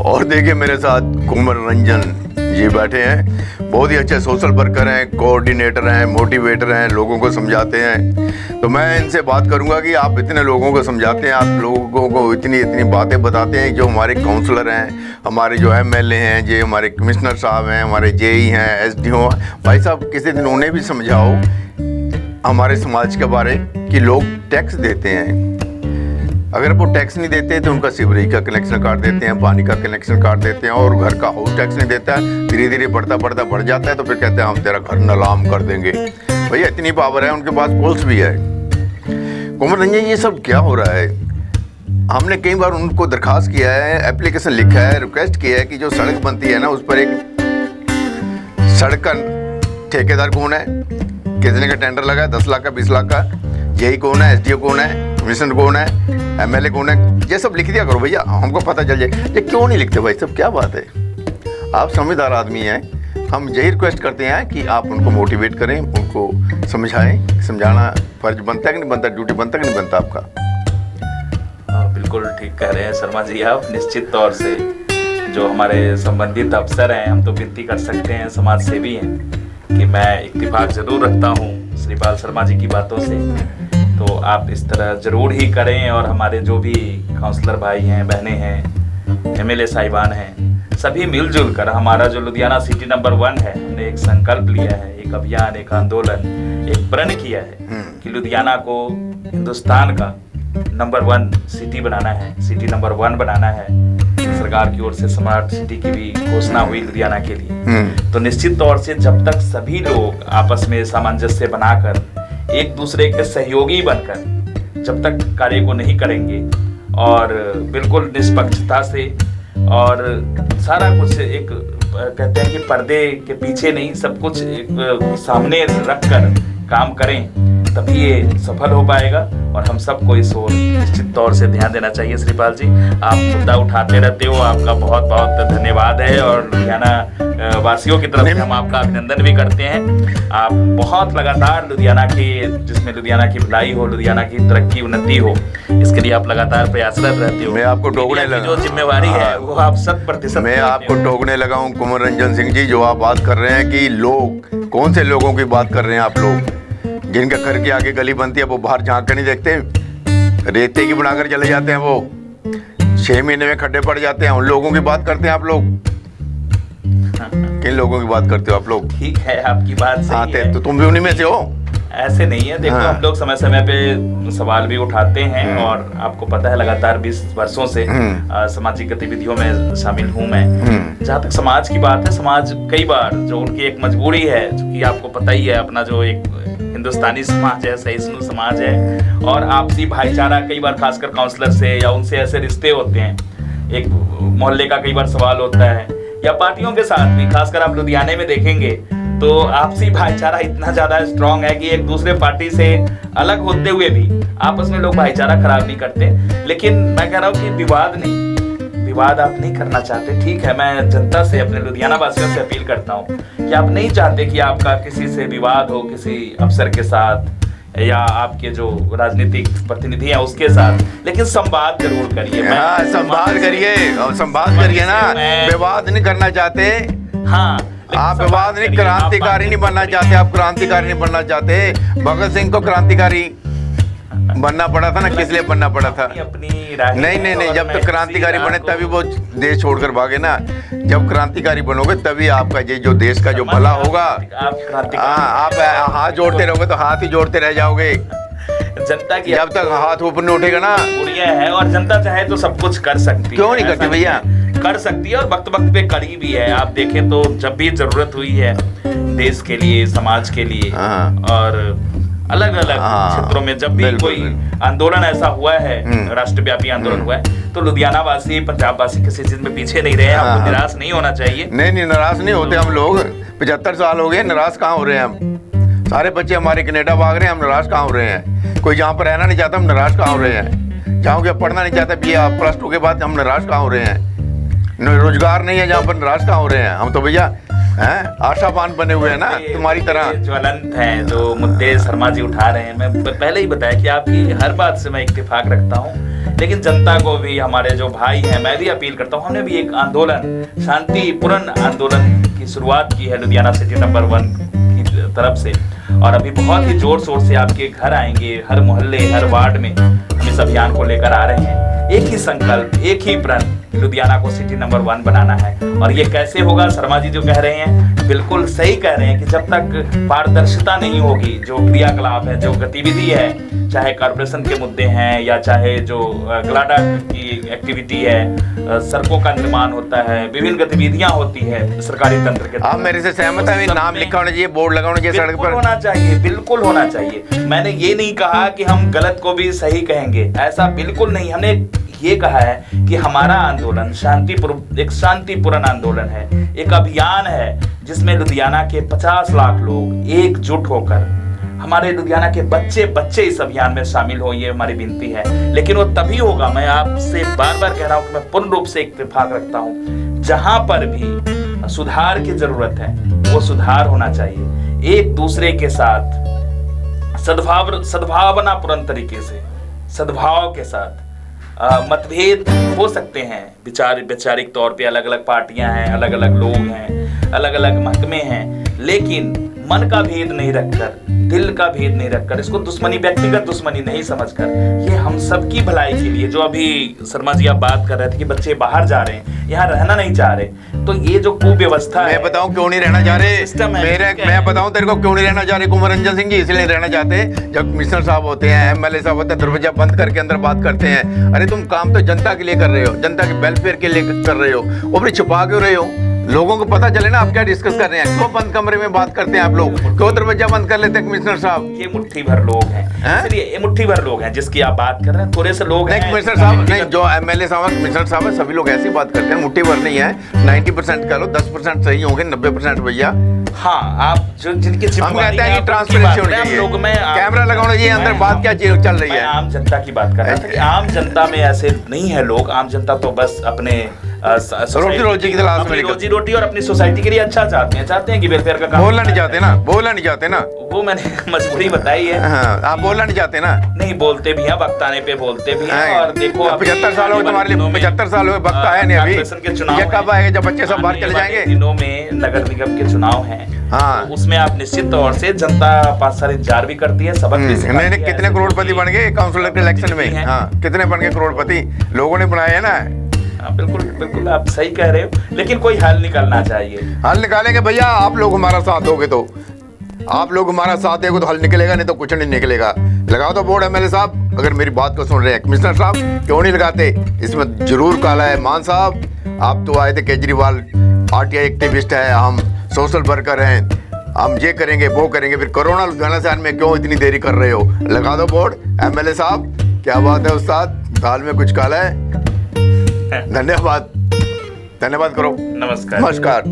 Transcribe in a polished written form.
और देखिए मेरे साथ कुंवर रंजन जी बैठे हैं, बहुत ही अच्छे सोशल वर्कर हैं, कोऑर्डिनेटर हैं, मोटिवेटर हैं, लोगों को समझाते हैं। तो मैं इनसे बात करूंगा कि आप इतने लोगों को समझाते हैं, आप लोगों को इतनी बातें बताते हैं। जो हमारे काउंसलर हैं, हमारे जो एमएलए हैं, जो हमारे कमिश्नर साहब हैं, हमारे जेई हैं, एसडीओ, भाई साहब किसी दिन उन्हें भी समझाओ हमारे समाज के बारे कि लोग टैक्स देते हैं। अगर वो टैक्स नहीं देते तो उनका सीवरेज का कनेक्शन काट देते हैं, पानी का कनेक्शन काट देते हैं, और घर का हाउस टैक्स नहीं देता है, धीरे धीरे बढ़ता बढ़ जाता है, तो फिर कहते हैं हम तेरा घर नीलाम कर देंगे। भैया इतनी पावर है, उनके पास पुलिस भी है। कुंवर रंजन ये सब क्या हो रहा है? हमने कई बार उनको दरखास्त किया है, एप्लीकेशन लिखा है, रिक्वेस्ट किया है कि जो सड़क बनती है ना उस पर एक सड़क का ठेकेदार कौन है, कितने का टेंडर लगा है, 10 लाख का, 20 लाख का, यही कौन है, एसडीओ कौन है, कमिश्नर कौन है, एमएलए कौन है, ये सब लिख दिया करो भैया, हमको पता चल जाए। ये क्यों नहीं लिखते भाई सब, क्या बात है? आप समझदार आदमी हैं, हम यही रिक्वेस्ट करते हैं कि आप उनको मोटिवेट करें, उनको समझाएं। समझाना फर्ज बनता है कि नहीं बनता, ड्यूटी बनता है कि नहीं बनता आपका? बिल्कुल ठीक कह रहे हैं शर्मा जी आप। निश्चित तौर से जो हमारे संबंधित अफसर हैं, हम तो विनती कर सकते हैं, समाज सेवी हैं, कि मैं इत्तेफाक जरूर रखता हूँ श्रीपाल शर्मा जी की बातों से। तो आप इस तरह ज़रूर ही करें, और हमारे जो भी काउंसलर भाई हैं, बहनें हैं, एमएलए साहिबान हैं, सभी मिलजुल कर हमारा जो लुधियाना सिटी नंबर 1 है, हमने एक संकल्प लिया है, एक अभियान, एक आंदोलन, एक प्रण किया है कि लुधियाना को हिंदुस्तान का नंबर 1 सिटी बनाना है, सिटी नंबर 1 बनाना है। सरकार की ओर से स्मार्ट सिटी की भी घोषणा हुई लुधियाना के लिए। तो निश्चित तौर से जब तक सभी लोग आपस में सामंजस्य बनाकर, एक दूसरे के सहयोगी बनकर जब तक कार्य को नहीं करेंगे, और बिल्कुल निष्पक्षता से, और सारा कुछ एक कहते हैं कि पर्दे के पीछे नहीं, सब कुछ एक सामने रखकर काम करें, तभी ये सफल हो पाएगा। और हम सबको इस ओर निश्चित तौर से ध्यान देना चाहिए। श्रीपाल जी, आप मुद्दा उठाते रहते हो, आपका बहुत बहुत धन्यवाद है, और लुधियाना वासियों की तरफ से हम आपका अभिनंदन भी करते हैं। आप बहुत लगातार लुधियाना की, जिसमें लुधियाना की भलाई हो, लुधियाना की तरक्की उन्नति हो, इसके लिए आप लगातार प्रयासरत रहते हो। मैं आपको टोकने लगा, जो जिम्मेवारी है वो आप 100% मैं आपको टोकने लगा हूँ कुंवर रंजन सिंह जी। जो आप बात कर रहे हैं कि लोग, कौन से लोगों की बात कर रहे हैं आप लोग? जिनके घर के आगे गली बनती है वो बाहर झांक कर नहीं देखते, रेते की बनाकर चले जाते हैं, वो 6 महीने में खड्डे पड़ जाते हैं, उन लोगों की बात करते हैं आप लोग। किन लोगों की बात करते हो आप लोग? ठीक है, आपकी बात सही है। तो तुम भी उन्हीं में से हो? ऐसे नहीं है, देखो हम लोग समय समय पे सवाल भी उठाते हैं, और आपको पता है लगातार 20 वर्षों से सामाजिक गतिविधियों में शामिल हूँ मैं। जहाँ तक समाज की बात है, समाज कई बार जो उनकी एक मजबूरी है, जो कि आपको पता ही है, अपना जो एक हिंदुस्तानी समाज है, सहिष्णु समाज है, और आपसी भाईचारा, कई बार खासकर काउंसलर से या उनसे ऐसे रिश्ते होते हैं, एक मोहल्ले का कई बार सवाल होता है, या पार्टियों के साथ भी, खासकर आप लुधियाने में देखेंगे तो आपसी भाईचारा इतना ज्यादा स्ट्रांग है कि एक दूसरे पार्टी से अलग होते हुए भी आपस में लोग भाईचारा खराब नहीं करते। लेकिन मैं कह रहा हूँ कि विवाद नहीं, विवाद आप नहीं करना चाहते, ठीक है। मैं जनता से, अपने लुधियाना वासियों से अपील करता हूँ कि आप नहीं चाहते कि आपका किसी से विवाद हो, किसी अफसर के साथ या आपके जो राजनीतिक प्रतिनिधि हैं उसके साथ, लेकिन संवाद जरूर करिए। संवाद करिए, और संवाद करिए ना, विवाद नहीं करना चाहते। हाँ, आप विवाद नहीं, क्रांतिकारी नहीं बनना चाहते, आप क्रांतिकारी नहीं बनना चाहते। भगत सिंह को क्रांतिकारी बनना पड़ा था ना, किस लिए बनना पड़ा था? नहीं, जब तक क्रांतिकारी बने तभी वो देश छोड़कर भागे ना। जब क्रांतिकारी बनोगे तभी आपका ये जो देश का जो भला होगा। आप हाथ जोड़ते रहोगे तो हाथ ही जोड़ते रह जाओगे। जनता की जब तक हाथ ऊपर नहीं उठेगा ना, है, और जनता चाहे तो सब कुछ कर सकती है। क्यों नहीं करती भैया? कर सकती है, और वक्त वक्त पे करी भी है। आप देखें तो जब भी जरूरत हुई है देश के लिए, समाज के लिए, और अलग अलग क्षेत्रों में जब भी कोई आंदोलन ऐसा हुआ है, राष्ट्रव्यापी आंदोलन हुआ है, तो लुधियाना वासी, पंजाब वासी किसी चीज में पीछे नहीं रहे। आपको निराश नहीं होना चाहिए। नहीं, निराश नहीं होते हम लोग। 75 साल हो गए, निराश कहाँ हो रहे हैं हम? सारे बच्चे हमारे कनाडा भाग रहे हैं, हम निराश कहाँ हो रहे हैं? कोई जहाँ पर रहना नहीं चाहता, हम निराश कहाँ हो रहे हैं? जहाँ के पढ़ना नहीं चाहता, +2 के बाद हम निराश कहाँ हो रहे हैं? रोजगार नहीं है जहाँ पर, निराश कहाँ हो रहे हैं? हम तो भैया आशावान बने हुए हैं ना, तुम्हारी तरह। ज्वलंत हैं जो मुद्दे शर्मा जी उठा रहे हैं, मैं पहले ही बताया कि आपकी हर बात से मैं इत्तेफाक रखता हूँ। लेकिन जनता को भी, हमारे जो भाई हैं, मैं भी अपील करता हूँ, हमने भी एक आंदोलन, शांतिपूर्ण आंदोलन की शुरुआत की है लुधियाना सिटी नंबर 1 की तरफ से, और अभी बहुत ही जोर शोर से आपके घर आएंगे, हर मोहल्ले, हर वार्ड में हम इस अभियान को लेकर आ रहे हैं। एक ही संकल्प, एक ही प्रण, लुधियाना को सिटी नंबर 1 बनाना है। और ये कैसे होगा? शर्मा जी जो कह रहे हैं बिल्कुल सही कह रहे हैं कि जब तक पारदर्शिता नहीं होगी, जो क्रियाकलाप है, जो गतिविधि है, चाहे कॉर्पोरेशन के मुद्दे हैं या चाहे जो ग्लाडा की एक्टिविटी है, सड़कों का निर्माण होता है, विभिन्न गतिविधियां होती है सरकारी तंत्र के। आप मेरे से सहमत हैं? नाम लिखा होना चाहिए, बोर्ड लगा होना चाहिए सड़क पर, होना चाहिए, बिल्कुल होना चाहिए। मैंने ये नहीं कहा कि हम गलत को भी सही कहेंगे, ऐसा बिल्कुल नहीं। हमने ये कहा है कि हमारा आंदोलन एक शांतिपूर्ण आंदोलन है, एक अभियान है जिसमें लुधियाना के 50 लाख लोग एकजुट होकर, हमारे लुधियाना के बच्चे इस अभियान में शामिल हो, ये हमारी विनती है। लेकिन वो तभी होगा, मैं आपसे बार बार कह रहा हूं कि मैं पूर्ण रूप से इत्तेफाक रखता हूं, जहां पर भी सुधार की जरूरत है वो सुधार होना चाहिए। एक दूसरे के साथ सद्भावनापूर्ण तरीके से, सद्भाव के साथ मतभेद हो सकते हैं, वैचारिक तौर पे अलग अलग पार्टियां हैं, अलग अलग लोग हैं, अलग अलग महकमे हैं, लेकिन मन का भेद नहीं रखकर, दिल का भेद नहीं रखकर, इसको दुश्मनी, व्यक्तिगत दुश्मनी नहीं समझकर, ये हम सबकी भलाई के लिए, जो अभी शर्मा जी आप बात कर रहे थे कि बच्चे बाहर जा रहे हैं, यहाँ रहना नहीं चाह रहे, तो ये जो कुव्यवस्था है, मैं बताऊं क्यों नहीं रहना चाह रहे, मैं बताऊं तेरे को क्यों नहीं रहना चाह रहे कुंवर रंजन सिंह जी, इसलिए रहना चाहते, जब कमिश्नर साहब होते हैं, MLA साहब होते हैं, दरवाजा बंद करके अंदर बात करते हैं। अरे तुम काम तो जनता के लिए कर रहे हो, जनता के वेलफेयर के लिए कर रहे हो, वो भी छुपा क्यों रहे हो? लोगों को पता चले ना आप क्या डिस्कस कर रहे हैं। क्यों बंद कमरे में बात करते हैं आप लोग? क्यों दरवाजा बंद कर लेते हैं कमिश्नर साहब? ये मुट्ठी भर लोग हैं, इसलिए ये मुट्ठी भर लोग हैं जिसकी आप बात कर रहे हैं, थोड़े से लोग हैं। कमिश्नर साहब नहीं, जो MLA साहब, कमिश्नर साहब है, सभी लोग ऐसी बात करते हैं, मुट्ठी भर नहीं है। 90% कह लो, 10% सही होंगे, 90% भैया। हाँ, आप जो जिनकी हम कहते हैं कि ट्रांसपेरेंसी होनी चाहिए, लोग में कैमरा लगाना चाहिए, अंदर बात क्या चल रही है। आम जनता की बात कर रहा था कि आम जनता में ऐसे नहीं है लोग, आम जनता तो बस अपने रोजी की तलाश में, रोजी रोटी और अपनी सोसाइटी के लिए अच्छा चाहते हैं कि वेलफेयर का काम। बोलना नहीं चाहते ना, वो मैंने मजबूरी बताई है। हाँ, आप बोलना नहीं चाहते ना? नहीं, बोलते भी हैं, वक्त आने पे बोलते भी हैं। और देखो 75 साल हो तुम्हारे लिए, 75 साल हो, वक्त आया नहीं अभी, ये कब आएगा जब बच्चे सब बाहर चले जाएंगे? दिनों में नगर निगम के चुनाव हैं, हाँ, तो उसमें आप निश्चित तौर से जनता 5 साल इंतजार भी करती है, सबक भी सिखाती है। कितने करोड़पति बन गए काउंसिलर के इलेक्शन में? हाँ, कितने बन गए करोड़पति? लोगों ने बनाए है ना। हाँ, बिल्कुल आप सही कह रहे हो, लेकिन कोई हल निकलना चाहिए। हल निकालेंगे भैया, आप लोग हमारा साथ दोगे तो, आप लोग हमारा साथ देंगे तो हल निकलेगा, नहीं तो कुछ नहीं निकलेगा। लगाओ तो बोर्ड MLA साहब, अगर मेरी बात को सुन रहे हैं। कमिश्नर साहब क्यों नहीं लगाते? इसमें जरूर काला है। मान साहब, आप तो आए थे, केजरीवाल RTI एक्टिविस्ट है, हम सोशल वर्कर हैं, हम ये करेंगे वो करेंगे, फिर कोरोना लुधियाना शहर में क्यों इतनी देरी कर रहे हो? लगा दो बोर्ड MLA साहब। क्या बात है उस्ताद, दाल में कुछ काला है। धन्यवाद करो। नमस्कार।